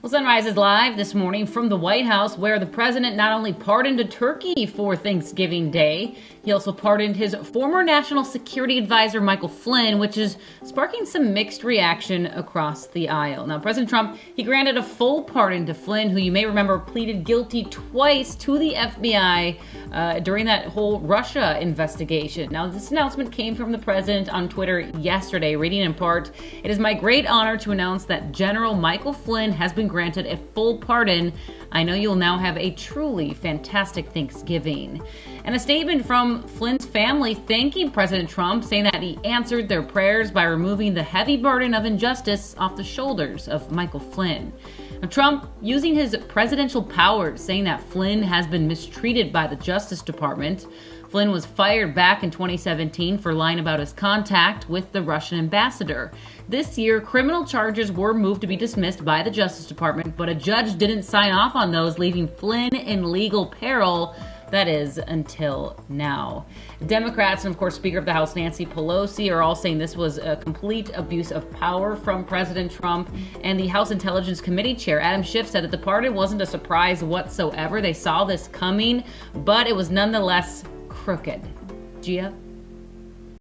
Well, Sunrise is live this morning from the White House, where the president not only pardoned Turkey for Thanksgiving Day, he also pardoned his former national security advisor, Michael Flynn, which is sparking some mixed reaction across the aisle. Now, President Trump, he granted a full pardon to Flynn, who you may remember pleaded guilty twice to the FBI during that whole Russia investigation. Now, this announcement came from the president on Twitter yesterday, reading in part, "It is my great honor to announce that General Michael Flynn has been granted a full pardon. I know you'll now have a truly fantastic Thanksgiving." And a statement from Flynn's family thanking President Trump, saying that he answered their prayers by removing the heavy burden of injustice off the shoulders of Michael Flynn. Now, Trump, using his presidential powers, saying that Flynn has been mistreated by the Justice Department. Flynn was fired back in 2017 for lying about his contact with the Russian ambassador. This year, criminal charges were moved to be dismissed by the Justice Department, but a judge didn't sign off on those, leaving Flynn in legal peril. That is, until now. Democrats and, of course, Speaker of the House Nancy Pelosi are all saying this was a complete abuse of power from President Trump. And the House Intelligence Committee Chair, Adam Schiff, said that the pardon wasn't a surprise whatsoever. They saw this coming, but it was nonetheless crooked. Gia?